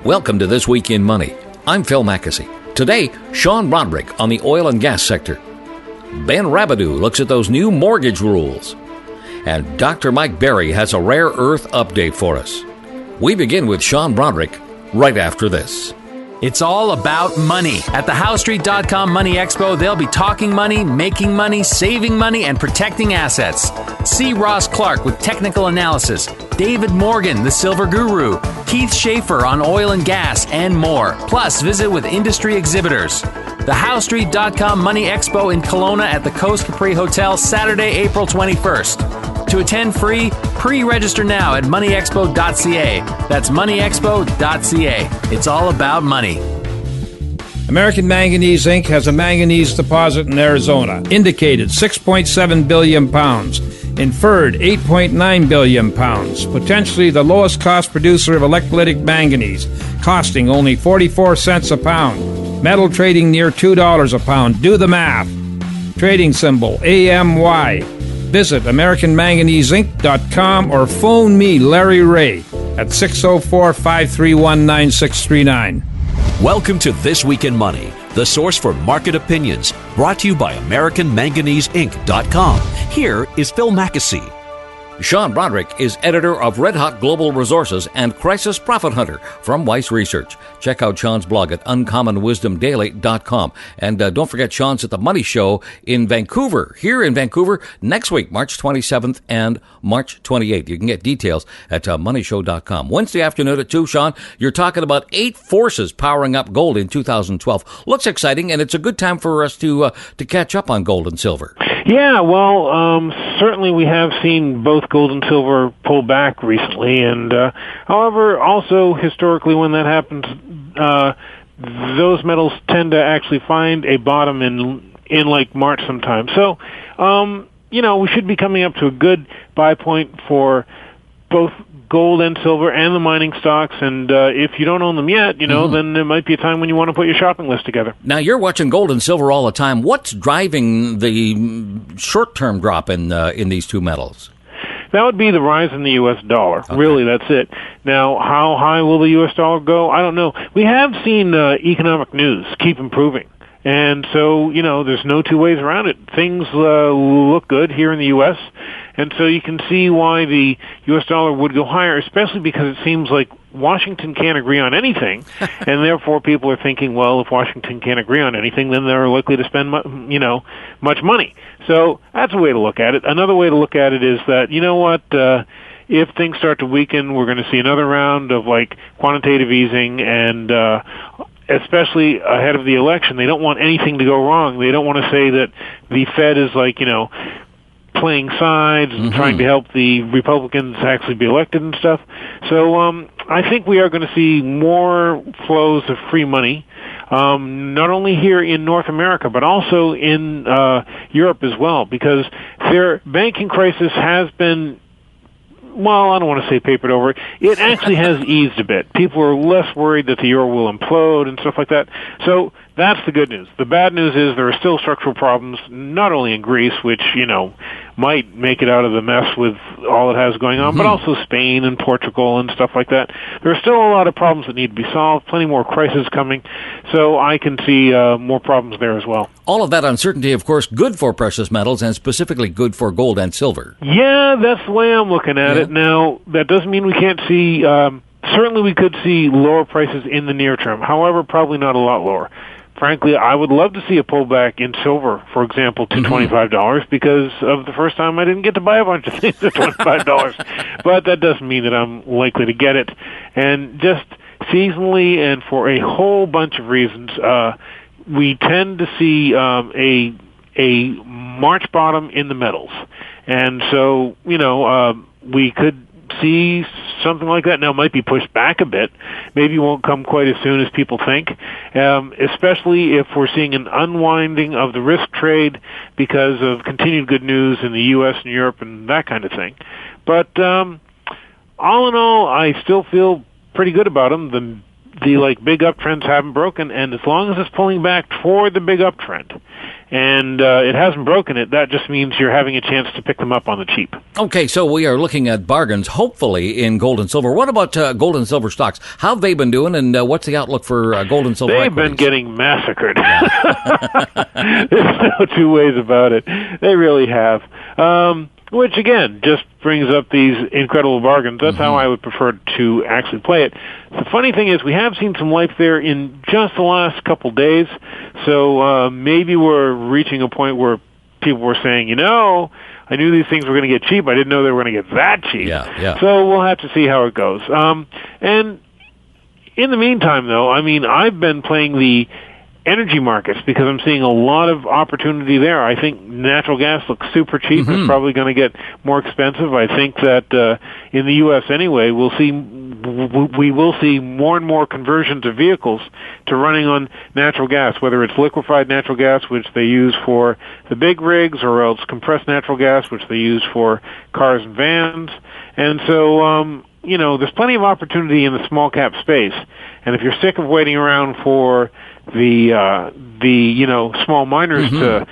Welcome to This Week in Money. I'm Phil Mackesy. Today, Sean Brodrick on the oil and gas sector. Ben Rabidoux looks at those new mortgage rules. And Dr. Mike Berry has a rare earth update for us. We begin with Sean Brodrick right after this. It's all about money. At the HowStreet.com Money Expo, they'll be talking money, making money, saving money, and protecting assets. See Ross Clark with technical analysis, David Morgan, the silver guru, Keith Schaefer on oil and gas, and more. Plus, visit with industry exhibitors. The HowStreet.com Money Expo in Kelowna at the Coast Capri Hotel, Saturday, April 21st. To attend free, pre-register now at moneyexpo.ca. That's moneyexpo.ca. It's all about money. American Manganese Inc. has a manganese deposit in Arizona. Indicated 6.7 billion pounds. Inferred 8.9 billion pounds. Potentially the lowest cost producer of electrolytic manganese, costing only 44 cents a pound. Metal trading near $2 a pound. Do the math. Trading symbol AMY. Visit AmericanManganeseInc.com or phone me, Larry Ray, at 604-531-9639. Welcome to This Week in Money, the source for market opinions, brought to you by AmericanManganeseInc.com. Here is Phil Mackesy. Sean Brodrick is editor of Red Hot Global Resources and Crisis Profit Hunter from Weiss Research. Check out Sean's blog at uncommonwisdomdaily.com. And don't forget, Sean's at the Money Show in Vancouver, here in Vancouver, next week, March 27th and March 28th. You can get details at moneyshow.com. Wednesday afternoon at 2, Sean, you're talking about 8 forces powering up gold in 2012. Looks exciting, and it's a good time for us to catch up on gold and silver. Yeah, well, certainly we have seen both gold and silver pull back recently, and however, also historically when that happens, those metals tend to actually find a bottom in like March sometime. So, we should be coming up to a good buy point for both gold and silver and the mining stocks, and if you don't own them yet, then it might be a time when you want to put your shopping list together. Now, you're watching gold and silver all the time. What's driving the short-term drop in these two metals? That would be the rise in the U.S. dollar. Okay. Really, that's it. Now, how high will the U.S. dollar go? I don't know. We have seen economic news keep improving. And so, there's no two ways around it. Things look good here in the U.S., and so you can see why the U.S. dollar would go higher, especially because it seems like Washington can't agree on anything, and therefore people are thinking, well, if Washington can't agree on anything, then they're likely to spend, much money. So that's a way to look at it. Another way to look at it is that, if things start to weaken, we're going to see another round of, quantitative easing, and especially ahead of the election. They don't want anything to go wrong. They don't want to say that the Fed is playing sides and trying to help the Republicans actually be elected and stuff. So I think we are going to see more flows of free money, not only here in North America, but also in Europe as well, because their banking crisis has been, well, I don't want to say papered over. It actually has eased a bit. People are less worried that the euro will implode and stuff like that. So that's the good news. The bad news is there are still structural problems, not only in Greece, which, might make it out of the mess with all it has going on, but also Spain and Portugal and stuff like that. There are still a lot of problems that need to be solved, plenty more crises coming, so I can see more problems there as well. All of that uncertainty, of course, good for precious metals and specifically good for gold and silver. Yeah, that's the way I'm looking at it. Now, that doesn't mean we can't see, certainly we could see lower prices in the near term. However, probably not a lot lower. Frankly, I would love to see a pullback in silver, for example, to $25, because of the first time I didn't get to buy a bunch of things at $25. But that doesn't mean that I'm likely to get it. And just seasonally and for a whole bunch of reasons, we tend to see a March bottom in the metals. And so, we could see something like that. Now, it might be pushed back a bit. Maybe it won't come quite as soon as people think, especially if we're seeing an unwinding of the risk trade because of continued good news in the U.S. and Europe and that kind of thing. But all in all, I still feel pretty good about them. The big uptrends haven't broken, and as long as it's pulling back toward the big uptrend, and it hasn't broken it, that just means you're having a chance to pick them up on the cheap. Okay, so we are looking at bargains, hopefully, in gold and silver. What about gold and silver stocks? How have they been doing, and what's the outlook for gold and silver They've equities? been getting massacred. There's no two ways about it. They really have. Which, again, just brings up these incredible bargains. That's how I would prefer to actually play it. The funny thing is we have seen some life there in just the last couple days, so maybe we're reaching a point where people were saying, I knew these things were going to get cheap. I didn't know they were going to get that cheap. Yeah. So we'll have to see how it goes. And in the meantime, though, I've been playing the energy markets because I'm seeing a lot of opportunity there. I think natural gas looks super cheap. It's probably going to get more expensive. I think that in the U.S. anyway, we will see more and more conversions of vehicles to running on natural gas, whether it's liquefied natural gas, which they use for the big rigs, or else compressed natural gas, which they use for cars and vans. And so, there's plenty of opportunity in the small cap space. And if you're sick of waiting around for the small miners to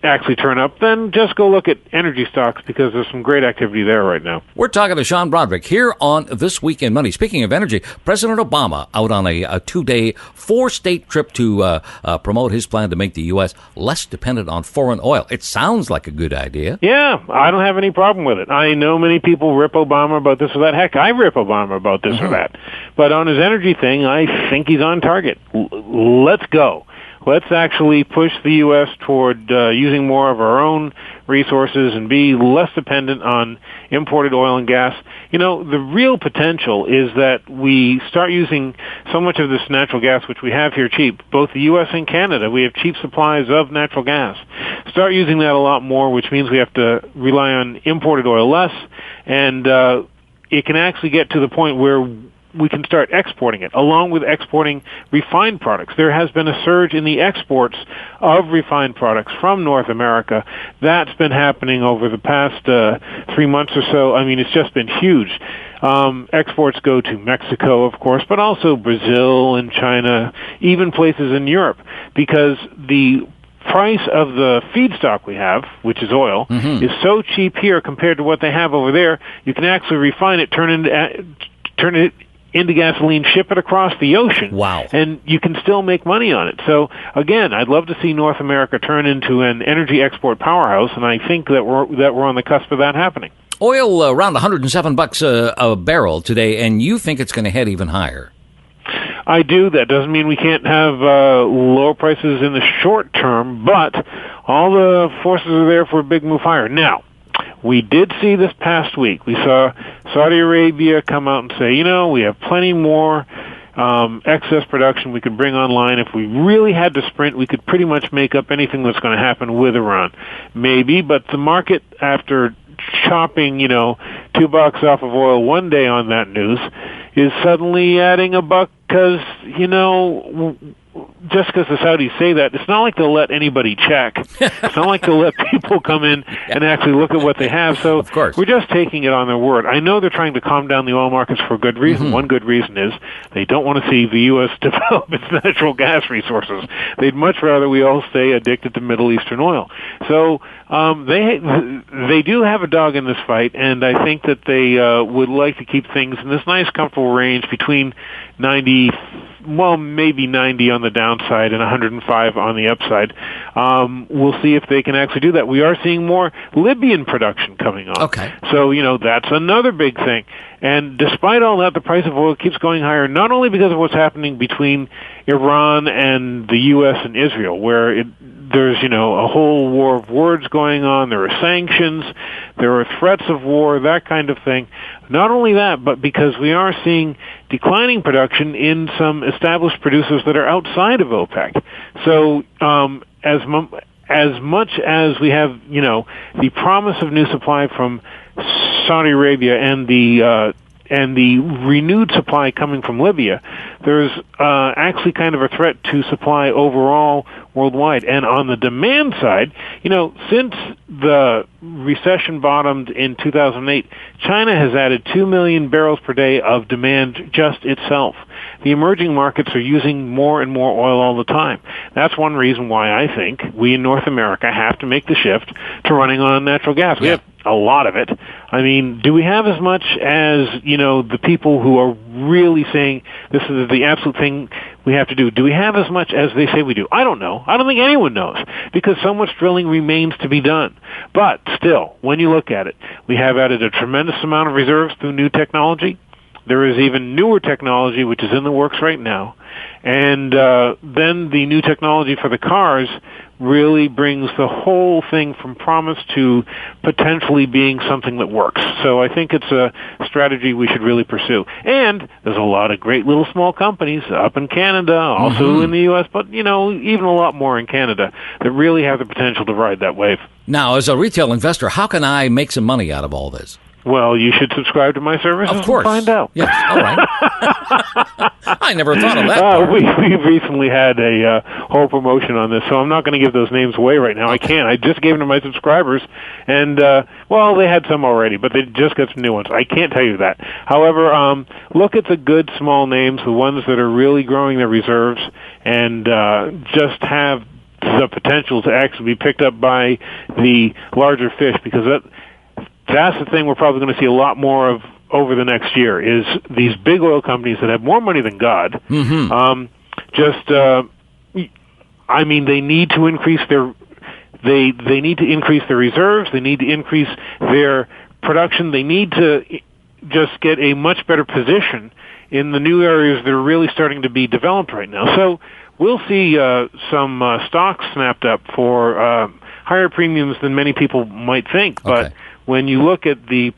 actually turn up, then just go look at energy stocks because there's some great activity there right now. We're talking to Sean Brodrick here on This Week in Money. Speaking of energy, President Obama out on a 2-day, 4-state trip to promote his plan to make the U.S. less dependent on foreign oil. It sounds like a good idea. Yeah, I don't have any problem with it. I know many people rip Obama about this or that. Heck, I rip Obama about this or that. But on his energy thing, I think he's on target. Let's go. Let's actually push the U.S. toward using more of our own resources and be less dependent on imported oil and gas. The real potential is that we start using so much of this natural gas, which we have here cheap, both the U.S. and Canada. We have cheap supplies of natural gas. Start using that a lot more, which means we have to rely on imported oil less, and it can actually get to the point where we can start exporting it, along with exporting refined products. There has been a surge in the exports of refined products from North America. That's been happening over the past 3 months or so. It's just been huge. Exports go to Mexico, of course, but also Brazil and China, even places in Europe, because the price of the feedstock we have, which is oil, is so cheap here compared to what they have over there. You can actually refine it, turn it into gasoline, ship it across the ocean. Wow. And you can still make money on it. So, again, I'd love to see North America turn into an energy export powerhouse, and I think that we're on the cusp of that happening. Oil around $107 a barrel today, and you think it's going to head even higher? I do. That doesn't mean we can't have lower prices in the short term, but all the forces are there for a big move higher. Now, we did see this past week, we saw Saudi Arabia come out and say, we have plenty more excess production we could bring online. If we really had to sprint, we could pretty much make up anything that's going to happen with Iran. Maybe, but the market, after chopping, $2 off of oil one day on that news, is suddenly adding $1 because, just because the Saudis say that, it's not like they'll let anybody check. It's not like they'll let people come in and actually look at what they have. So of course, we're just taking it on their word. I know they're trying to calm down the oil markets for good reason. One good reason is they don't want to see the U.S. develop its natural gas resources. They'd much rather we all stay addicted to Middle Eastern oil. So they do have a dog in this fight, and I think that they would like to keep things in this nice, comfortable range between 90, maybe 90 on the downside and 105 on the upside. We'll see if they can actually do that. We are seeing more Libyan production coming on. Okay. So, that's another big thing. And despite all that, the price of oil keeps going higher, not only because of what's happening between Iran and the U.S. and Israel, where there's, a whole war of words going on, there are sanctions, there are threats of war, that kind of thing. Not only that, but because we are seeing declining production in some established producers that are outside of OPEC. So, as much as we have, the promise of new supply from Saudi Arabia and the renewed supply coming from Libya, there's actually kind of a threat to supply overall worldwide. And on the demand side, since the recession bottomed in 2008, China has added 2 million barrels per day of demand just itself. The emerging markets are using more and more oil all the time. That's one reason why I think we in North America have to make the shift to running on natural gas. We have a lot of it. I mean, do we have as much as, the people who are really saying this is the absolute thing we have to do? Do we have as much as they say we do? I don't know. I don't think anyone knows because so much drilling remains to be done. But still, when you look at it, we have added a tremendous amount of reserves through new technology. There is even newer technology which is in the works right now. And then the new technology for the cars really brings the whole thing from promise to potentially being something that works. So I think it's a strategy we should really pursue. And there's a lot of great little small companies up in Canada, also in the U.S., but, even a lot more in Canada that really have the potential to ride that wave. Now, as a retail investor, how can I make some money out of all this? Well, you should subscribe to my services of course. And find out. Yes, all right. I never thought of that part. We've recently had a whole promotion on this, so I'm not going to give those names away right now. Okay. I can't. I just gave them to my subscribers, and, they had some already, but they just got some new ones. I can't tell you that. However, look at the good small names, the ones that are really growing their reserves, and just have the potential to actually be picked up by the larger fish, because that's the thing we're probably going to see a lot more of over the next year is these big oil companies that have more money than God. They need to increase their they need to increase their reserves. They need to increase their production. They need to just get a much better position in the new areas that are really starting to be developed right now. So we'll see some stocks snapped up for higher premiums than many people might think, but. Okay. When you look at the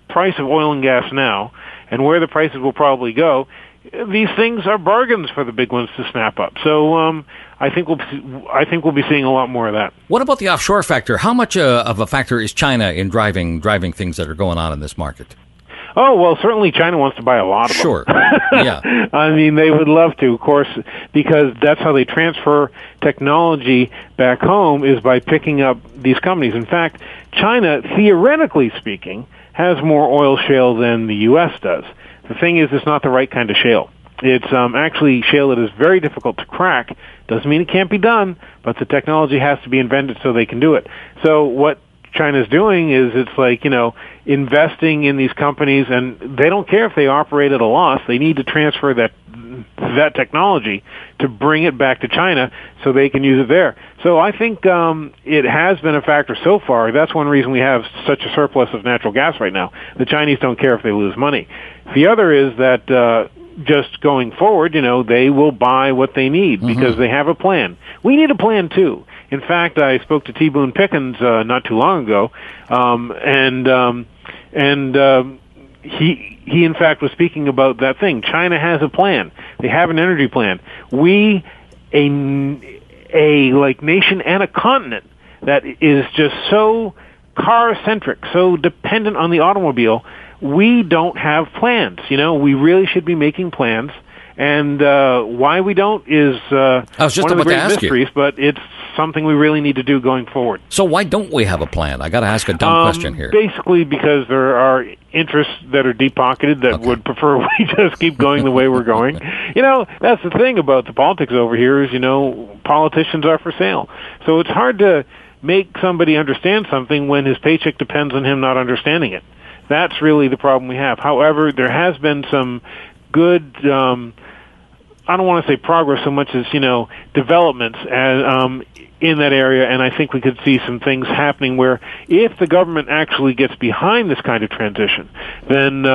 price of oil and gas now and where the prices will probably go, these things are bargains for the big ones to snap up. So I think we'll be seeing a lot more of that. What about the offshore factor? How much of a factor is China in driving things that are going on in this market? Oh, well, certainly China wants to buy a lot of them. Sure, yeah. I mean, they would love to, of course, because that's how they transfer technology back home is by picking up these companies. In fact, China, theoretically speaking, has more oil shale than the U.S. does. The thing is, it's not the right kind of shale. It's actually shale that is very difficult to crack. Doesn't mean it can't be done, but the technology has to be invented so they can do it. So what China's doing is it's like, investing in these companies, and they don't care if they operate at a loss. They need to transfer that technology to bring it back to China so they can use it there. So I think it has been a factor so far. That's one reason we have such a surplus of natural gas right now. The Chinese don't care if they lose money. The other is that just going forward, they will buy what they need because they have a plan. We need a plan too. In fact, I spoke to T. Boone Pickens not too long ago, he in fact was speaking about that thing. China has a plan. They have an energy plan. We, a nation and a continent that is just so car-centric, so dependent on the automobile, we don't have plans. We really should be making plans. And why we don't is one of the great mysteries, but it's something we really need to do going forward. So why don't we have a plan? I got to ask a dumb question here. Basically because there are interests that are deep-pocketed that would prefer we just keep going the way we're going. That's the thing about the politics over here is, politicians are for sale. So it's hard to make somebody understand something when his paycheck depends on him not understanding it. That's really the problem we have. However, there has been some good I don't want to say progress so much as, developments in that area, and I think we could see some things happening where if the government actually gets behind this kind of transition, then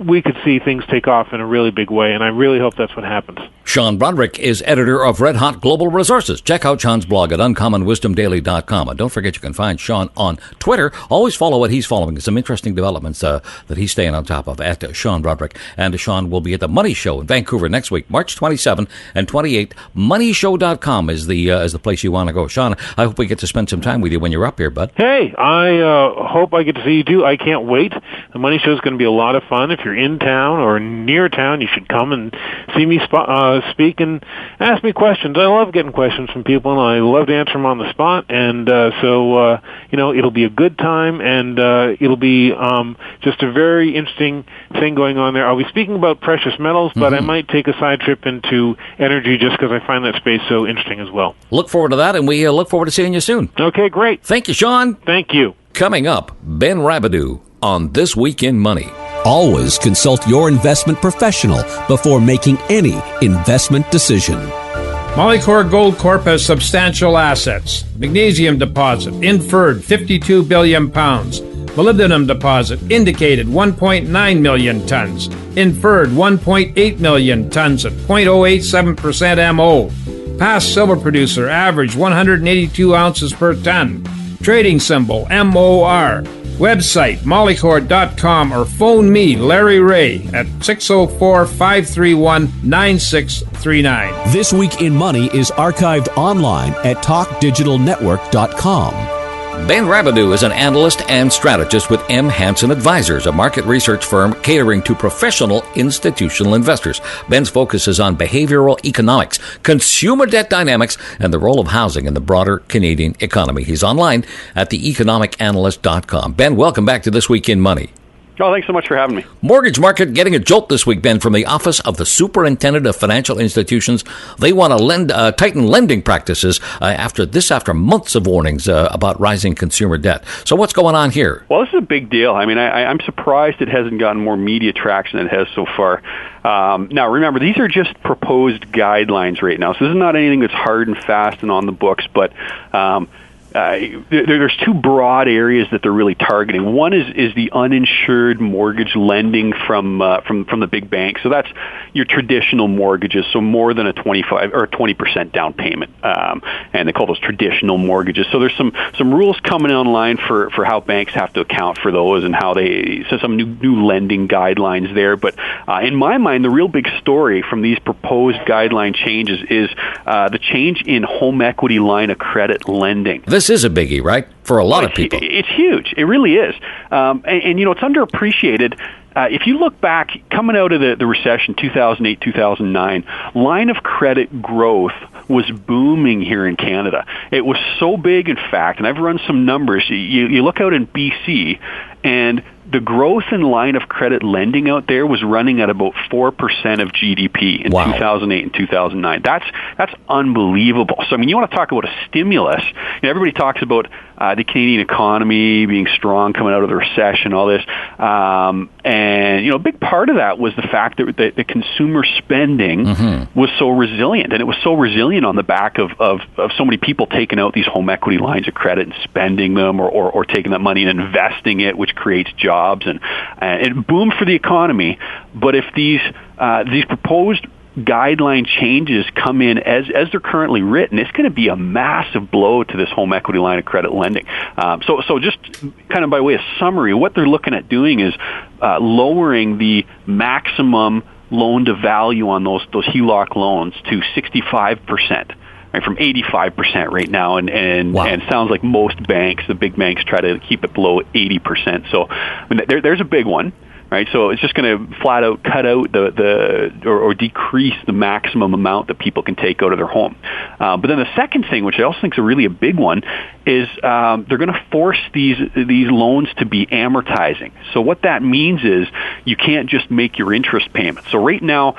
we could see things take off in a really big way, and I really hope that's what happens. Sean Brodrick is editor of Red Hot Global Resources. Check out Sean's blog at uncommonwisdomdaily.com. And don't forget you can find Sean on Twitter. Always follow what he's following. Some interesting developments that he's staying on top of at Sean Brodrick. And Sean will be at the Money Show in Vancouver next week, March 27 and 28. MoneyShow.com is the place you want to go. Sean, I hope we get to spend some time with you when you're up here, bud. Hey, I hope I get to see you too. I can't wait. The Money Show is going to be a lot of fun. If you're you're in town or near town, you should come and see me speak and ask me questions. I love getting questions from people, and I love to answer them on the spot. And so it'll be a good time, and it'll be just a very interesting thing going on there. I'll be speaking about precious metals, but I might take a side trip into energy just because I find that space so interesting as well. Look forward to that, and we look forward to seeing you soon. Okay, great. Thank you, Sean. Thank you. Coming up, Ben Rabidoux on This Week in Money. Always consult your investment professional before making any investment decision. Molycorp Gold Corp has substantial assets. Magnesium deposit, inferred 52 billion pounds. Molybdenum deposit, indicated 1.9 million tons. Inferred 1.8 million tons at 0.087% MO. Past silver producer, average 182 ounces per ton. Trading symbol, MOR. Website, molycorp.com, or phone me, Larry Ray, at 604-531-9639. This Week in Money is archived online at talkdigitalnetwork.com. Ben Rabidoux is an analyst and strategist with M. Hansen Advisors, a market research firm catering to professional institutional investors. Ben's focus is on behavioral economics, consumer debt dynamics, and the role of housing in the broader Canadian economy. He's online at theeconomicanalyst.com. Ben, welcome back to This Week in Money. Oh, thanks so much for having me. Mortgage market getting a jolt this week, Ben, from the Office of the Superintendent of Financial Institutions. They want to tighten lending practices after months of warnings about rising consumer debt. So what's going on here? Well, this is a big deal. I mean, I'm surprised it hasn't gotten more media traction than it has so far. Now, remember, these are just proposed guidelines right now. So this is not anything that's hard and fast and on the books, but there's two broad areas that they're really targeting. One is the uninsured mortgage lending from the big banks. So that's your traditional mortgages, so more than a 25 or 20% down payment, and they call those traditional mortgages. So there's some rules coming online for how banks have to account for those and how some new lending guidelines there. But in my mind, the real big story from these proposed guideline changes is the change in home equity line of credit lending. This is a biggie, right? For a lot of people. It's huge. It really is. And it's underappreciated. If you look back, coming out of the recession, 2008, 2009, line of credit growth was booming here in Canada. It was so big, in fact, and I've run some numbers. You look out in BC, and the growth in line of credit lending out there was running at about 4% of GDP in 2008 and 2009. That's unbelievable. So, I mean, you want to talk about a stimulus. Everybody talks about the Canadian economy being strong coming out of the recession, all this. And, a big part of that was the fact that the consumer spending was so resilient. And it was so resilient on the back of so many people taking out these home equity lines of credit and spending them or taking that money and investing it, which creates jobs. And it boomed for the economy. But if these proposed guideline changes come in as they're currently written, it's going to be a massive blow to this home equity line of credit lending. So just kind of by way of summary, what they're looking at doing is lowering the maximum loan to value on those HELOC loans to 65%. Right, from 85% right now, and it sounds like most banks, the big banks, try to keep it below 80%. So I mean, there's a big one, right? So it's just going to flat out cut out or decrease the maximum amount that people can take out of their home. But then the second thing, which I also think is really a big one, is they're going to force these loans to be amortizing. So what that means is you can't just make your interest payments. So right now,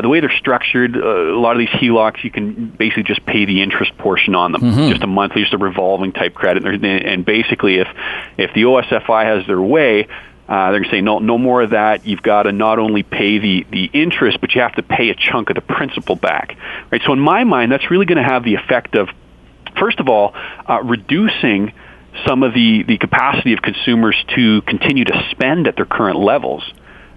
the way they're structured, a lot of these HELOCs, you can basically just pay the interest portion on them, just a monthly, just a revolving type credit. And basically, if the OSFI has their way, they're going to say, no more of that. You've got to not only pay the interest, but you have to pay a chunk of the principal back. Right? So in my mind, that's really going to have the effect of, first of all, reducing some of the capacity of consumers to continue to spend at their current levels,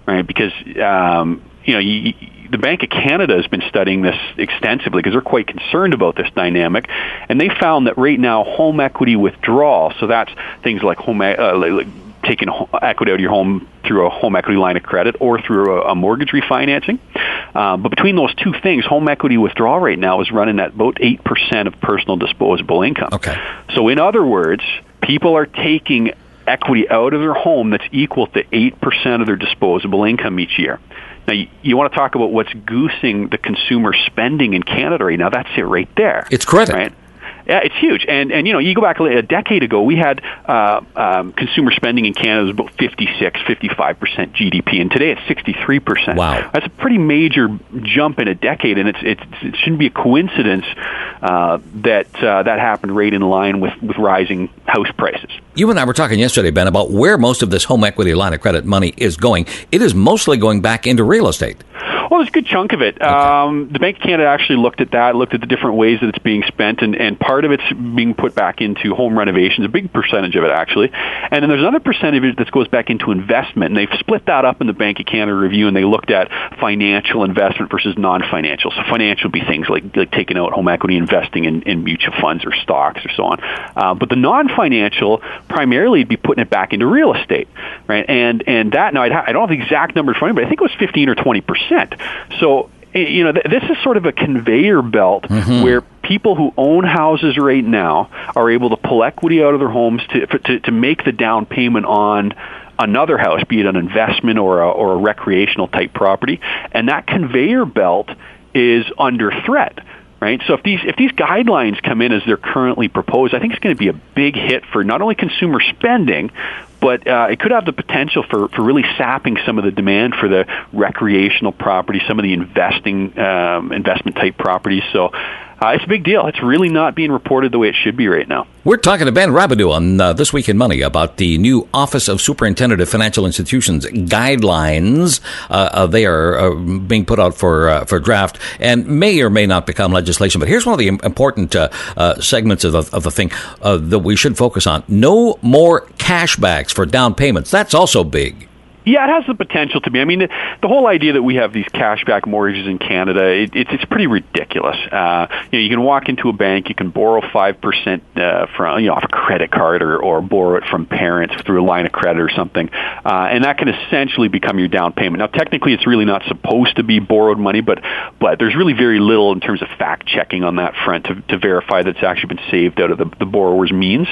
right? Because the Bank of Canada has been studying this extensively because they're quite concerned about this dynamic, and they found that right now home equity withdrawal, so that's things like taking equity out of your home through a home equity line of credit or through a mortgage refinancing. But between those two things, home equity withdrawal right now is running at about 8% of personal disposable income. Okay. So in other words, people are taking equity out of their home that's equal to 8% of their disposable income each year. Now, you want to talk about what's goosing the consumer spending in Canada right now. That's it right there. It's credit. Right? Yeah, it's huge. And you go back a decade ago, we had consumer spending in Canada was about 55% GDP, and today it's 63%. Wow. That's a pretty major jump in a decade, and it shouldn't be a coincidence that happened right in line with rising house prices. You and I were talking yesterday, Ben, about where most of this home equity line of credit money is going. It is mostly going back into real estate. Well, there's a good chunk of it. Okay. The Bank of Canada actually looked at the different ways that it's being spent, and part of it's being put back into home renovations, a big percentage of it, actually. And then there's another percentage of it that goes back into investment, and they've split that up in the Bank of Canada review, and they looked at financial investment versus non-financial. So financial would be things like taking out home equity, investing in mutual funds or stocks or so on. But the non-financial, primarily, would be putting it back into real estate, right? And that, now, I don't have the exact number in front of me, but I think it was 15 or 20%. So, this is sort of a conveyor belt where people who own houses right now are able to pull equity out of their homes to make the down payment on another house, be it an investment or a recreational type property, and that conveyor belt is under threat. Right, so if these guidelines come in as they're currently proposed, I think it's going to be a big hit for not only consumer spending, but it could have the potential for really sapping some of the demand for the recreational property, some of the investment type properties. So it's a big deal. It's really not being reported the way it should be right now. We're talking to Ben Rabidoux on This Week in Money about the new Office of Superintendent of Financial Institutions guidelines. They are being put out for draft and may or may not become legislation. But here's one of the important segments of the thing that we should focus on. No more cashbacks for down payments. That's also big. Yeah, it has the potential to be. I mean, the whole idea that we have these cashback mortgages in Canada, it's pretty ridiculous. You can walk into a bank, you can borrow 5% from off a credit card or borrow it from parents through a line of credit or something, and that can essentially become your down payment. Now, technically, it's really not supposed to be borrowed money, but there's really very little in terms of fact checking on that front to verify that it's actually been saved out of the borrower's means.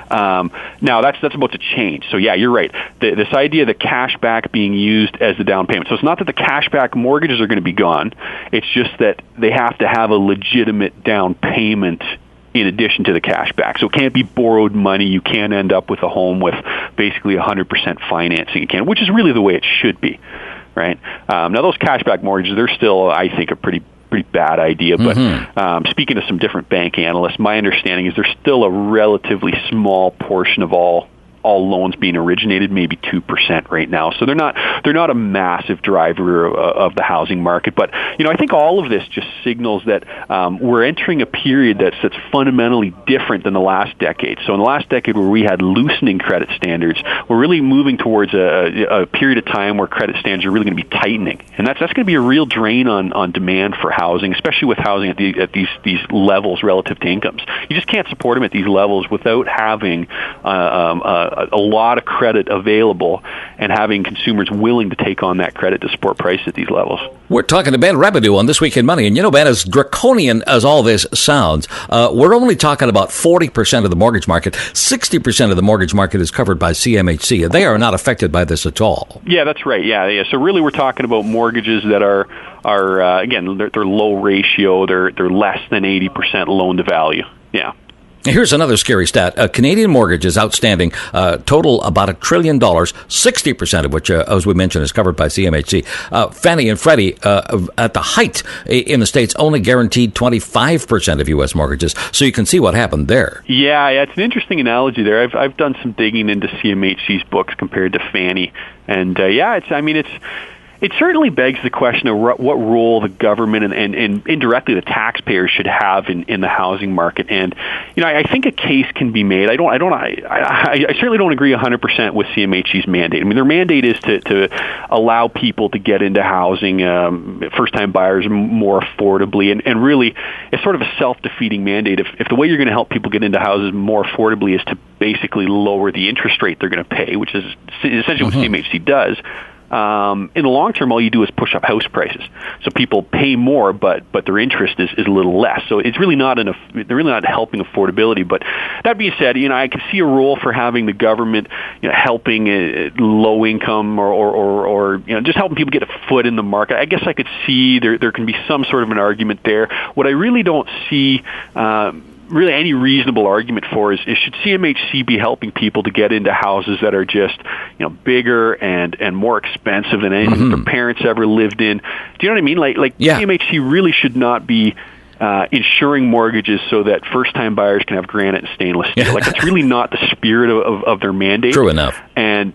Now, that's about to change. So yeah, you're right. This idea that cashback being used as the down payment. So it's not that the cashback mortgages are going to be gone. It's just that they have to have a legitimate down payment in addition to the cashback. So it can't be borrowed money. You can't end up with a home with basically 100% financing again, which is really the way it should be, right? Now, those cashback mortgages, they're still, I think, a pretty bad idea. But speaking to some different bank analysts, my understanding is there's still a relatively small portion of all loans being originated, maybe 2% right now. So they're not a massive driver of the housing market. But I think all of this just signals that we're entering a period that's fundamentally different than the last decade. So in the last decade, where we had loosening credit standards, we're really moving towards a period of time where credit standards are really going to be tightening, and that's going to be a real drain on demand for housing, especially with housing at these levels relative to incomes. You just can't support them at these levels without having a lot of credit available and having consumers willing to take on that credit to support price at these levels. We're talking to Ben Rabidoux on This Week in Money. And Ben, as draconian as all this sounds, we're only talking about 40% of the mortgage market. 60% of the mortgage market is covered by CMHC. They are not affected by this at all. Yeah, that's right. Yeah. So really we're talking about mortgages that are again, they're low ratio. They're less than 80% loan to value. Yeah. Here's another scary stat. Canadian mortgages outstanding total about $1 trillion, 60% of which, as we mentioned, is covered by CMHC. Fannie and Freddie, at the height in the States, only guaranteed 25% of U.S. mortgages. So you can see what happened there. Yeah, it's an interesting analogy there. I've done some digging into CMHC's books compared to Fannie. And, it certainly begs the question of what role the government and indirectly the taxpayers should have in the housing market. And I think a case can be made. I certainly don't agree 100% with CMHC's mandate. I mean, their mandate is to allow people to get into housing, first-time buyers, more affordably, and really it's sort of a self-defeating mandate. If the way you're going to help people get into houses more affordably is to basically lower the interest rate they're going to pay, which is essentially what CMHC does, in the long term, all you do is push up house prices. So people pay more, but their interest is a little less. So it's really not they're really not helping affordability. But that being said, I can see a role for having the government, helping low income or just helping people get a foot in the market. I guess I could see there can be some sort of an argument there. What I really don't see really any reasonable argument for is should CMHC be helping people to get into houses that are just bigger and more expensive than anything their parents ever lived in? Do you know what I mean? Like CMHC really should not be insuring mortgages so that first-time buyers can have granite and stainless steel. Like, that's really not the spirit of their mandate. True enough. And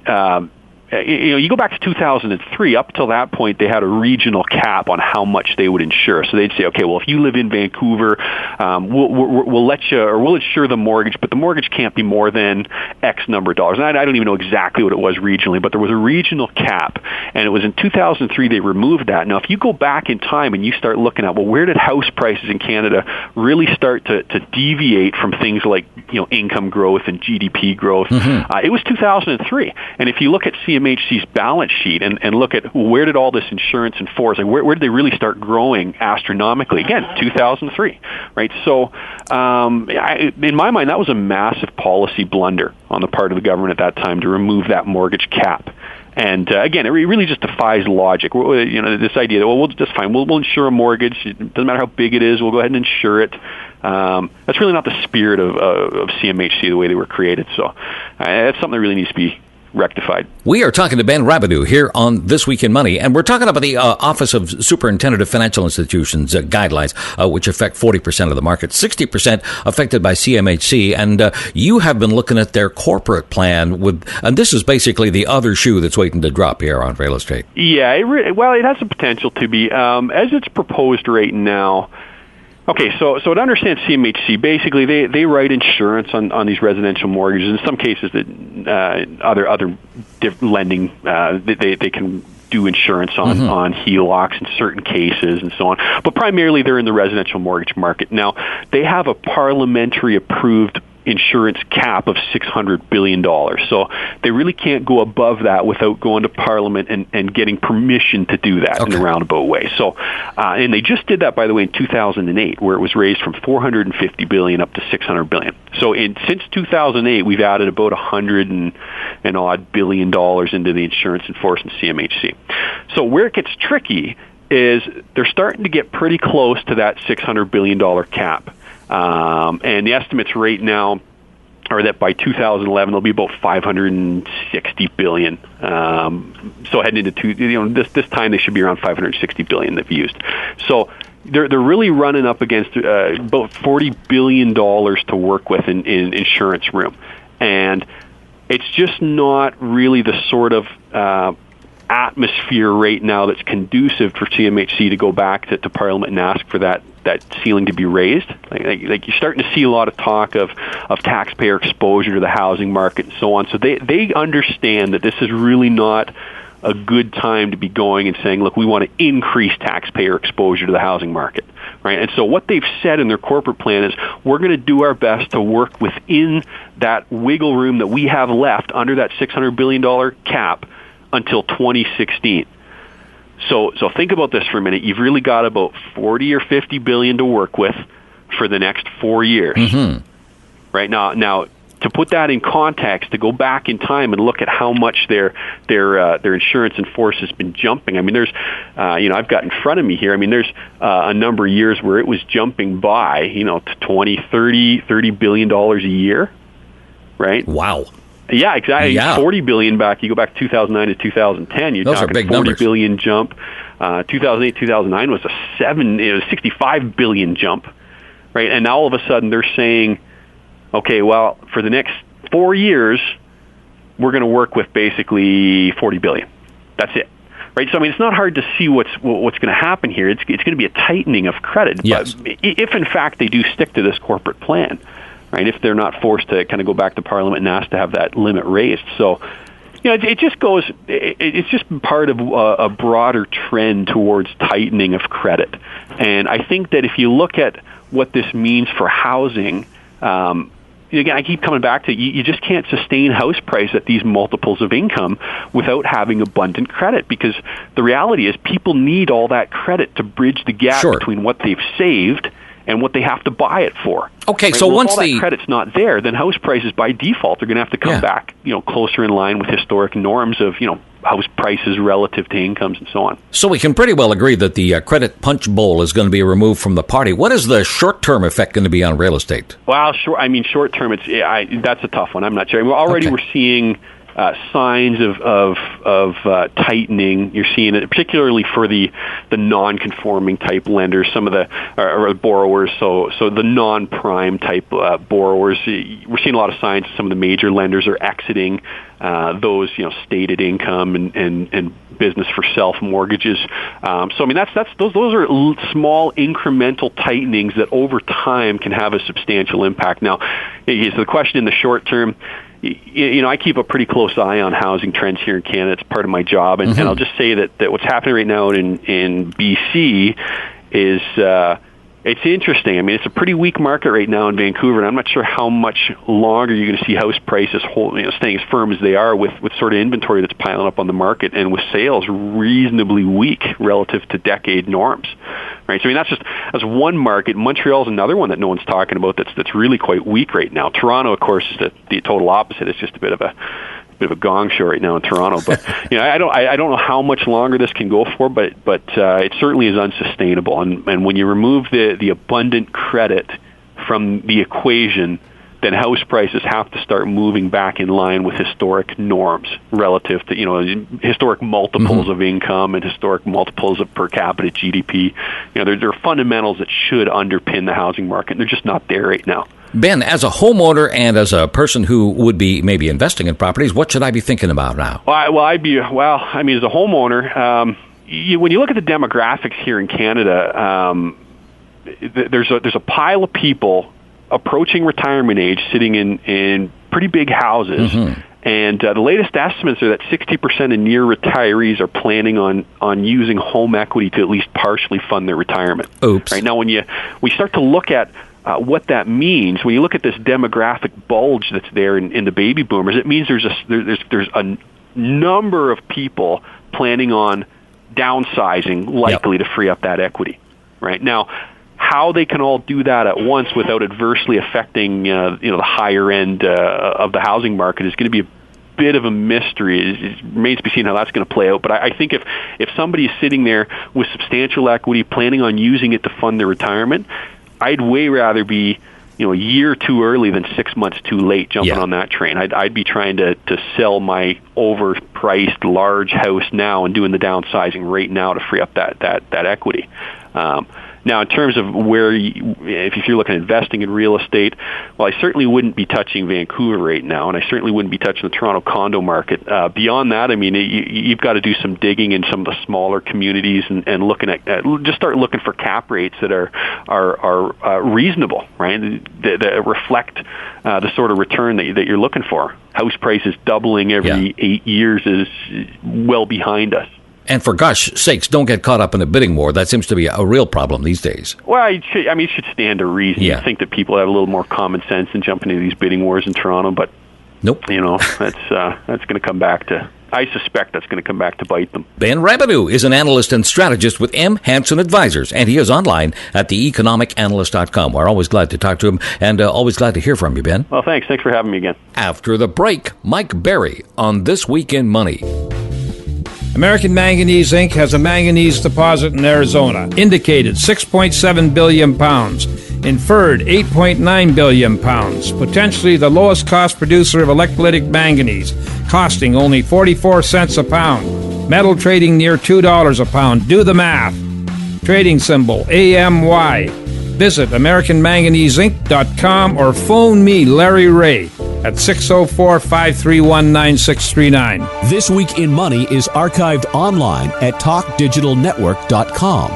you go back to 2003. Up till that point, they had a regional cap on how much they would insure. So they'd say, okay, well, if you live in Vancouver, we'll let you, or we'll insure the mortgage, but the mortgage can't be more than X number of dollars. And I don't even know exactly what it was regionally, but there was a regional cap, and it was in 2003 they removed that. Now, if you go back in time and you start looking at, well, where did house prices in Canada really start to deviate from things like income growth and GDP growth? It was 2003. And if you look at CMHC's balance sheet and look at where did all this insurance in force, like where did they really start growing astronomically? Again, 2003, right? So in my mind, that was a massive policy blunder on the part of the government at that time to remove that mortgage cap. And again, it really just defies logic. This idea that, well, we'll just fine. We'll insure a mortgage. It doesn't matter how big it is. We'll go ahead and insure it. That's really not the spirit of CMHC, the way they were created. So that's something that really needs to be rectified. We are talking to Ben Rabidoux here on This Week in Money, and we're talking about the Office of Superintendent of Financial Institutions guidelines, which affect 40% of the market, 60% affected by CMHC, and you have been looking at their corporate plan and this is basically the other shoe that's waiting to drop here on real estate. Yeah, it has the potential to be. As it's proposed right now, okay, so to understand CMHC, basically they write insurance on these residential mortgages. In some cases, that other lending they can do insurance on HELOCs in certain cases and so on. But primarily, they're in the residential mortgage market. Now, they have a parliamentary approved insurance cap of $600 billion. So they really can't go above that without going to Parliament and getting permission to do that in a roundabout way. So, and they just did that, by the way, in 2008, where it was raised from $450 billion up to $600 billion. So since 2008, we've added about $100 and odd billion into the insurance in force in CMHC. So where it gets tricky is they're starting to get pretty close to that $600 billion cap. And the estimates right now are that by 2011 there'll be about $560 billion. So heading into this time they should be around $560 billion they've used. So they're really running up against about $40 billion to work with in insurance room, and it's just not really the sort of atmosphere right now that's conducive for CMHC to go back to Parliament and ask for that ceiling to be raised. Like you're starting to see a lot of talk of taxpayer exposure to the housing market and so on. So they understand that this is really not a good time to be going and saying, look, we want to increase taxpayer exposure to the housing market, right? And so what they've said in their corporate plan is we're going to do our best to work within that wiggle room that we have left under that $600 billion cap until 2016. So think about this for a minute. You've really got about 40 or 50 billion to work with for the next 4 years. Right now, to put that in context, to go back in time and look at how much their insurance in force has been jumping. I mean, there's, I've got in front of me here. I mean, there's a number of years where it was jumping by, to 20, 30 billion dollars a year, right? Wow. Yeah, exactly. Yeah. 40 billion back. You go back to 2009 to 2010. You're Those talking are big 40 numbers. billion jump. 2008, 2009 was a 65 billion jump, right? And now all of a sudden they're saying, okay, well, for the next 4 years, we're going to work with basically 40 billion. That's it. Right, so I mean, it's not hard to see what's going to happen here. It's going to be a tightening of credit. Yes. But if in fact they do stick to this corporate plan, right? If they're not forced to kind of go back to Parliament and ask to have that limit raised, so it just goes. It's just part of a broader trend towards tightening of credit, and I think that if you look at what this means for housing. again, I keep coming back to you just can't sustain house price at these multiples of income without having abundant credit, because the reality is people need all that credit to bridge the gap between what they've saved and what they have to buy it for. Okay, right? so well, once if all that credit's not there, then house prices by default are going to have to come back, closer in line with historic norms of, house prices relative to incomes and so on. So we can pretty well agree that the credit punch bowl is going to be removed from the party. What is the short-term effect going to be on real estate? Well, short-term, that's a tough one. I'm not sure. We're seeing signs of tightening. You're seeing it particularly for the non-conforming type lenders, some of the or borrowers. So the non-prime type borrowers. We're seeing a lot of signs some of the major lenders are exiting those stated income and business for self mortgages. Those are small incremental tightenings that over time can have a substantial impact. Now, so the question in the short term. I keep a pretty close eye on housing trends here in Canada. It's part of my job, and I'll just say that what's happening right now in BC is it's interesting. It's a pretty weak market right now in Vancouver, and I'm not sure how much longer you're going to see house prices staying as firm as they are with sort of inventory that's piling up on the market, and with sales reasonably weak relative to decade norms. Right, so that's one market. Montreal's another one that no one's talking about. That's really quite weak right now. Toronto, of course, is the total opposite. It's just a bit of a gong show right now in Toronto. But I don't know how much longer this can go for. But it certainly is unsustainable. And when you remove the abundant credit from the equation, then house prices have to start moving back in line with historic norms relative to, historic multiples of income and historic multiples of per capita GDP. There are fundamentals that should underpin the housing market, and they're just not there right now. Ben, as a homeowner and as a person who would be maybe investing in properties, what should I be thinking about now? As a homeowner, when you look at the demographics here in Canada, there's a pile of people approaching retirement age, sitting in pretty big houses, and the latest estimates are that 60% of near retirees are planning on using home equity to at least partially fund their retirement. Oops! Right now, we start to look at what that means, when you look at this demographic bulge that's there in the baby boomers, it means there's a number of people planning on downsizing, likely to free up that equity. Right now, how they can all do that at once without adversely affecting the higher end of the housing market is going to be a bit of a mystery. It remains to be seen how that's going to play out. But I think if somebody is sitting there with substantial equity, planning on using it to fund their retirement, I'd way rather be a year too early than 6 months too late jumping on that train. I'd be trying to sell my overpriced large house now and doing the downsizing right now to free up that equity. Now, in terms of if you're looking at investing in real estate, well, I certainly wouldn't be touching Vancouver right now, and I certainly wouldn't be touching the Toronto condo market. Beyond that, you've got to do some digging in some of the smaller communities and looking at just start looking for cap rates that are reasonable, right? That reflect the sort of return that you're looking for. House prices doubling every 8 years is well behind us. And for gosh sakes, don't get caught up in a bidding war. That seems to be a real problem these days. Well, it should stand to reason. You think that people have a little more common sense than jumping into these bidding wars in Toronto, but nope. That's going to come back to. I suspect that's going to come back to bite them. Ben Rabidoux is an analyst and strategist with M. Hansen Advisors, and he is online at theeconomicanalyst.com. We're always glad to talk to him, and always glad to hear from you, Ben. Well, thanks. Thanks for having me again. After the break, Mike Berry on This Week in Money. American Manganese Inc. has a manganese deposit in Arizona. Indicated 6.7 billion pounds. Inferred 8.9 billion pounds. Potentially the lowest cost producer of electrolytic manganese, costing only 44 cents a pound. Metal trading near $2 a pound. Do the math. Trading symbol AMY. Visit AmericanManganeseInc.com or phone me, Larry Ray, at 604-531-9639. This Week in Money is archived online at TalkDigitalNetwork.com.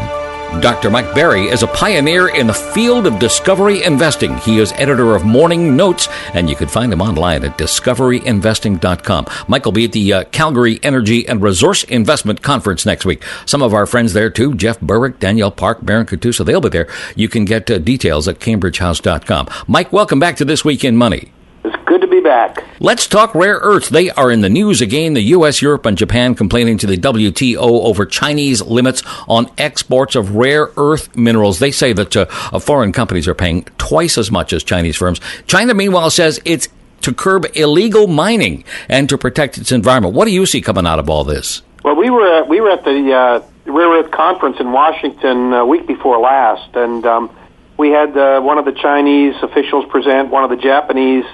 Dr. Mike Berry is a pioneer in the field of discovery investing. He is editor of Morning Notes, and you can find him online at discoveryinvesting.com. Mike will be at the Calgary Energy and Resource Investment Conference next week. Some of our friends there, too, Jeff Brodrick, Danielle Park, Baron Katusa, they'll be there. You can get details at cambridgehouse.com. Mike, welcome back to This Week in Money. It's good to be back. Let's talk rare earths. They are in the news again. The U.S., Europe, and Japan complaining to the WTO over Chinese limits on exports of rare earth minerals. They say that foreign companies are paying twice as much as Chinese firms. China, meanwhile, says it's to curb illegal mining and to protect its environment. What do you see coming out of all this? Well, we were at the rare earth conference in Washington a week before last, and we had one of the Chinese officials present, one of the Japanese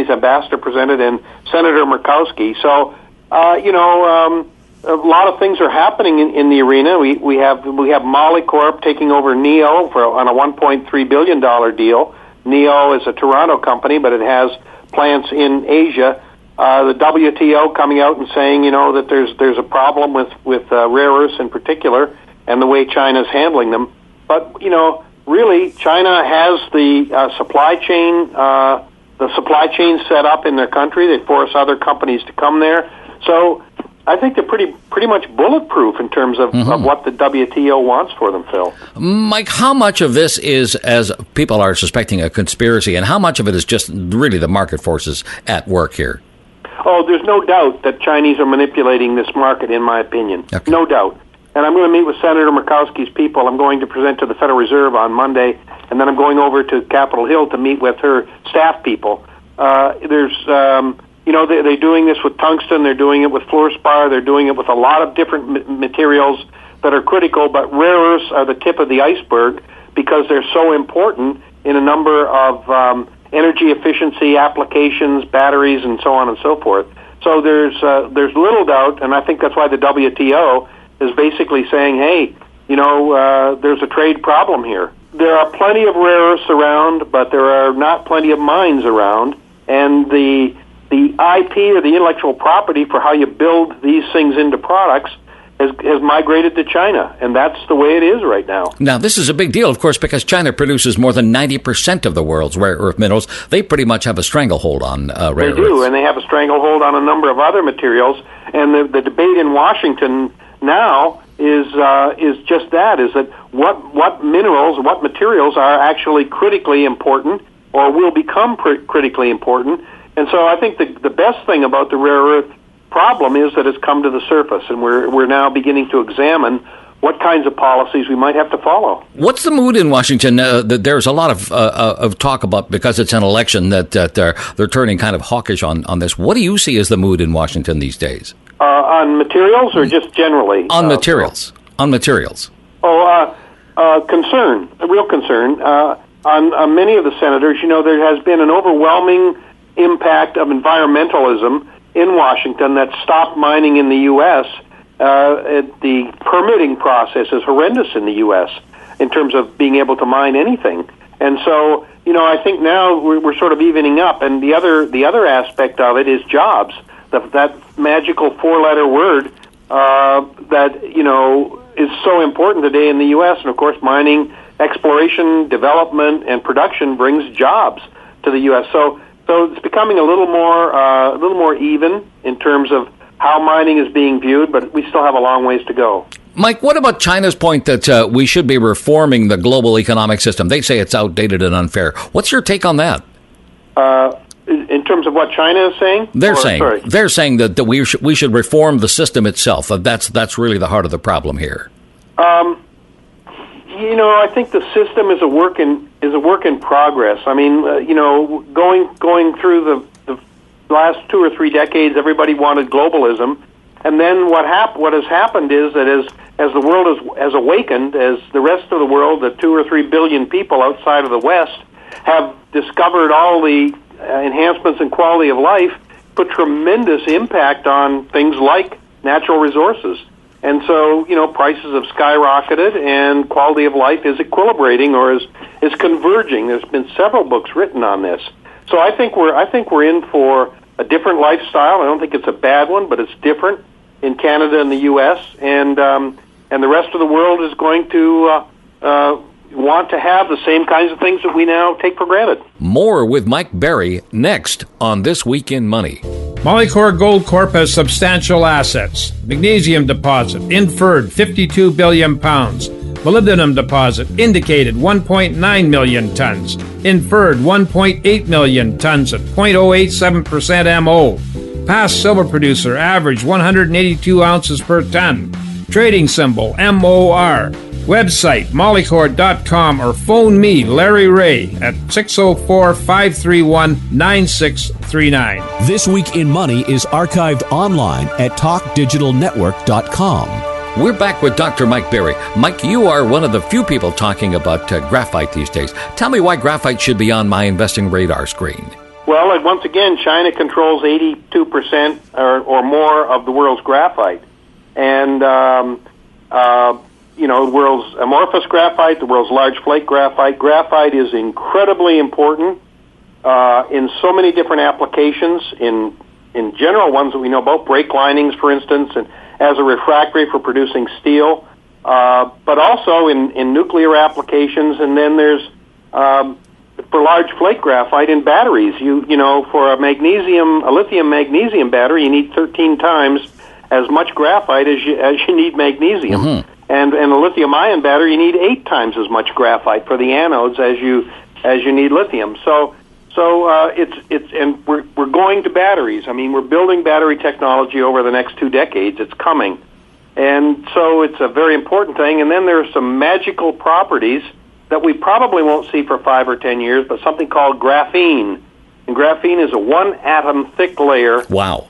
ambassador presented, and Senator Murkowski. So, a lot of things are happening in the arena. We have Molycorp taking over NEO on a $1.3 billion deal. NEO is a Toronto company, but it has plants in Asia. The WTO coming out and saying, that there's a problem with rare earths in particular, and the way China's handling them. But really, China has the supply chain set up in their country. They force other companies to come there. So I think they're pretty much bulletproof in terms of what the WTO wants for them, Phil. Mike, how much of this is, as people are suspecting, a conspiracy, and how much of it is just really the market forces at work here? Oh, there's no doubt that Chinese are manipulating this market, in my opinion. Okay. No doubt. And I'm going to meet with Senator Murkowski's people. I'm going to present to the Federal Reserve on Monday, and then I'm going over to Capitol Hill to meet with her staff people. They're doing this with tungsten. They're doing it with fluorspar. They're doing it with a lot of different materials that are critical, but rare earths are the tip of the iceberg because they're so important in a number of energy efficiency applications, batteries, and so on and so forth. So there's little doubt, and I think that's why the WTO is basically saying, hey, there's a trade problem here. There are plenty of rare earths around, but there are not plenty of mines around, and the IP, or the intellectual property for how you build these things into products, has migrated to China, and that's the way it is right now. Now, this is a big deal, of course, because China produces more than 90% of the world's rare earth minerals. They pretty much have a stranglehold on rare earths. They do, and they have a stranglehold on a number of other materials, and the debate in Washington now is just that, is that what minerals, what materials are actually critically important or will become critically important. And so I think the best thing about the rare earth problem is that it's come to the surface, and we're now beginning to examine what kinds of policies we might have to follow. What's the mood in Washington? There's a lot of talk about, because it's an election, that they're turning kind of hawkish on this. What do you see as the mood in Washington these days? On materials or just generally? On materials. On materials. Concern, a real concern. On many of the senators, there has been an overwhelming impact of environmentalism in Washington that stopped mining in the U.S. The permitting process is horrendous in the U.S. in terms of being able to mine anything. And so, I think now we're sort of evening up. And the other aspect of it is jobs. That magical four-letter word that, is so important today in the U.S. And, of course, mining, exploration, development, and production brings jobs to the U.S. So it's becoming a little more even in terms of how mining is being viewed, but we still have a long ways to go. Mike, what about China's point that we should be reforming the global economic system? They say it's outdated and unfair. What's your take on that? In terms of what China is saying? They're saying that we should reform the system itself. That's really the heart of the problem here. I think the system is a work in progress. I mean, going through the last 2 or 3 decades, everybody wanted globalism, and then what has happened is that as the world has awakened, as the rest of the world, the 2 or 3 billion people outside of the West, have discovered all the enhancements in quality of life, put tremendous impact on things like natural resources. And so, prices have skyrocketed, and quality of life is equilibrating or is converging. There's been several books written on this. So I think we're in for a different lifestyle. I don't think it's a bad one, but it's different in Canada and the U.S. And and the rest of the world is going to want to have the same kinds of things that we now take for granted. More with Mike Berry next on This Week in Money. Molycorp Gold Corp has substantial assets. Magnesium deposit, inferred 52 billion pounds. Molybdenum deposit, indicated 1.9 million tons. Inferred 1.8 million tons at 0.087% MO. Past silver producer, average 182 ounces per ton. Trading symbol, MOR. Website, molycorp.com, or phone me, Larry Ray, at 604-531-9639. This Week in Money is archived online at talkdigitalnetwork.com. We're back with Dr. Mike Berry. Mike, you are one of the few people talking about graphite these days. Tell me why graphite should be on my investing radar screen. Well, once again, China controls 82% or more of the world's graphite. And, the world's amorphous graphite, the world's large flake graphite. Graphite is incredibly important in so many different applications, in general ones that we know about, brake linings, for instance, and as a refractory for producing steel, but also in nuclear applications. And then there's for large flake graphite in batteries. For a lithium magnesium battery, you need 13 times as much graphite as you need magnesium. Mm-hmm. And a lithium-ion battery, you need 8 times as much graphite for the anodes as you need lithium. So we're going to batteries. I mean, we're building battery technology over the next 2 decades. It's coming, and so it's a very important thing. And then there are some magical properties that we probably won't see for 5 or 10 years, but something called graphene. And graphene is a 1-atom thick layer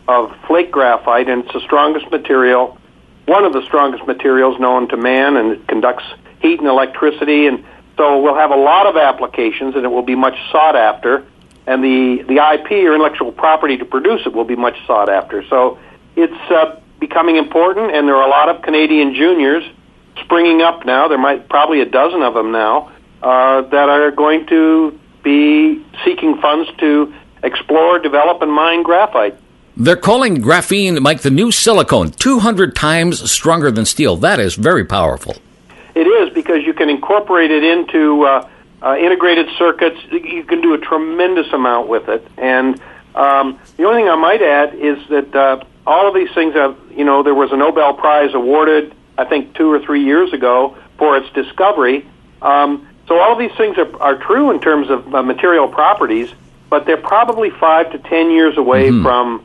of flake graphite, and it's the strongest material. One of the strongest materials known to man, and it conducts heat and electricity, and so we'll have a lot of applications, and it will be much sought after, and the IP, or intellectual property to produce it, will be much sought after. So it's becoming important, and there are a lot of Canadian juniors springing up now. There might probably a dozen of them now that are going to be seeking funds to explore, develop, and mine graphite. They're calling graphene, Mike, the new silicone, 200 times stronger than steel. That is very powerful. It is, because you can incorporate it into integrated circuits. You can do a tremendous amount with it. And the only thing I might add is that all of these things have, there was a Nobel Prize awarded, I think, 2 or 3 years ago for its discovery. So all of these things are true in terms of material properties, but they're probably 5 to 10 years away from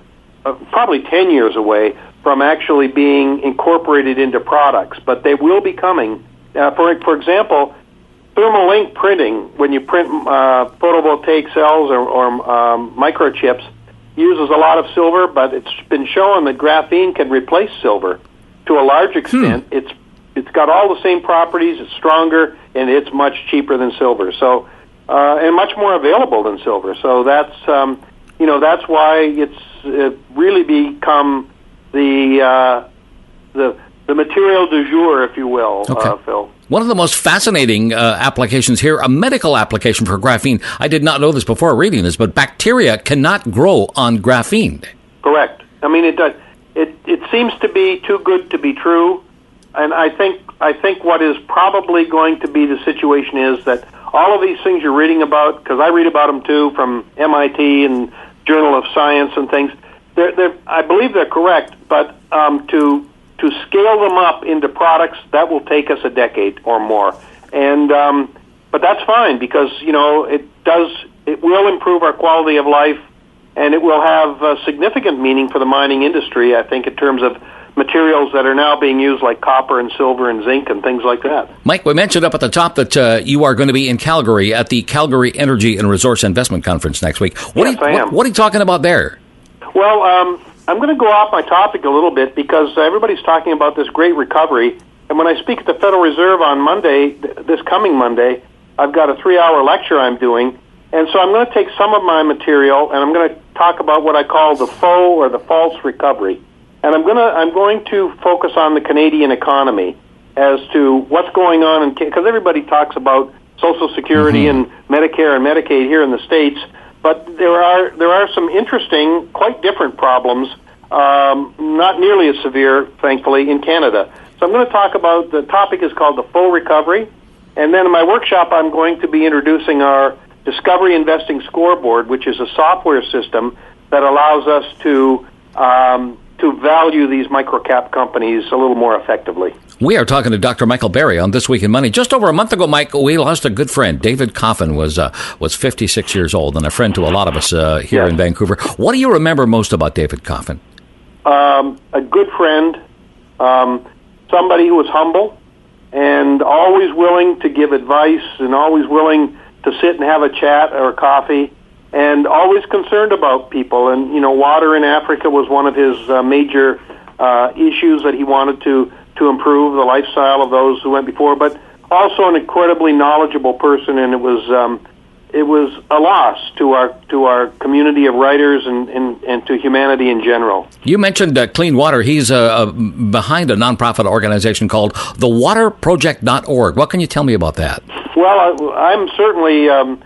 actually being incorporated into products, but they will be coming. For example, thermal ink printing, when you print photovoltaic cells or microchips, uses a lot of silver, but it's been shown that graphene can replace silver to a large extent. It's got all the same properties, it's stronger, and it's much cheaper than silver. So, and much more available than silver. So that's why it's really become the material du jour, if you will, Phil. One of the most fascinating applications here, a medical application for graphene. I did not know this before reading this, but bacteria cannot grow on graphene. Correct. I mean, it does. It seems to be too good to be true, and I think what is probably going to be the situation is that all of these things you're reading about, because I read about them too from MIT and Journal of Science and things. I believe they're correct, but to scale them up into products, that will take us a decade or more. And but that's fine, because it will improve our quality of life, and it will have significant meaning for the mining industry, I think, in terms of materials that are now being used like copper and silver and zinc and things like that. Mike, we mentioned up at the top that you are going to be in Calgary at the Calgary Energy and Resource Investment Conference next week. Yes, I am. What are you talking about there? Well, I'm going to go off my topic a little bit, because everybody's talking about this great recovery. And when I speak at the Federal Reserve on Monday, this coming Monday, I've got a 3-hour lecture I'm doing. And so I'm going to take some of my material, and I'm going to talk about what I call the faux or the false recovery. And I'm going to focus on the Canadian economy as to what's going on, because everybody talks about Social Security and Medicare and Medicaid here in the States, but there are some interesting, quite different problems, not nearly as severe, thankfully, in Canada. So I'm going to talk about, the topic is called the full recovery. And then in my workshop, I'm going to be introducing our Discovery Investing Scoreboard, which is a software system that allows us to value these microcap companies a little more effectively. We are talking to Dr. Michael Berry on This Week in Money. Just over a month ago, Mike, we lost a good friend. David Coffin was 56 years old and a friend to a lot of us here in Vancouver. What do you remember most about David Coffin? A good friend, somebody who was humble and always willing to give advice and always willing to sit and have a chat or a coffee, and always concerned about people. And, water in Africa was one of his major issues that he wanted to improve the lifestyle of those who went before, but also an incredibly knowledgeable person, and it was a loss to our community of writers and to humanity in general. You mentioned Clean Water. He's behind a nonprofit organization called thewaterproject.org. What can you tell me about that? Well, I'm certainly an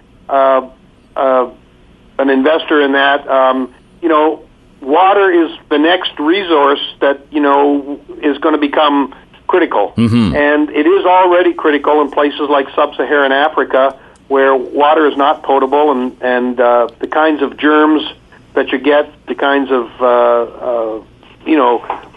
investor in that. Water is the next resource that, is going to become critical. Mm-hmm. And it is already critical in places like sub-Saharan Africa, where water is not potable, and the kinds of germs that you get, the kinds of,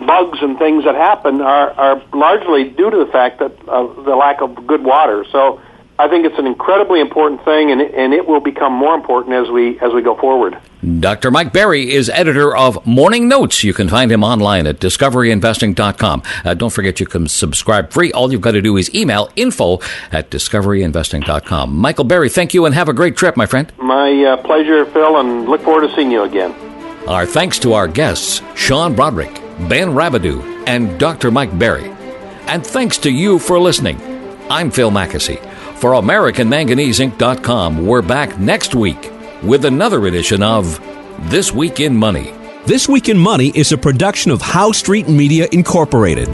bugs and things that happen are largely due to the fact that the lack of good water. So I think it's an incredibly important thing, and it will become more important as we go forward. Dr. Mike Berry is editor of Morning Notes. You can find him online at discoveryinvesting.com. Don't forget you can subscribe free. All you've got to do is email info@discoveryinvesting.com. Michael Berry, thank you and have a great trip, my friend. My pleasure, Phil, and look forward to seeing you again. Our thanks to our guests, Sean Brodrick, Ben Rabidoux, and Dr. Mike Berry. And thanks to you for listening. I'm Phil Mackesy. For AmericanManganeseInc.com, we're back next week with another edition of This Week in Money. This Week in Money is a production of Howe Street Media Incorporated.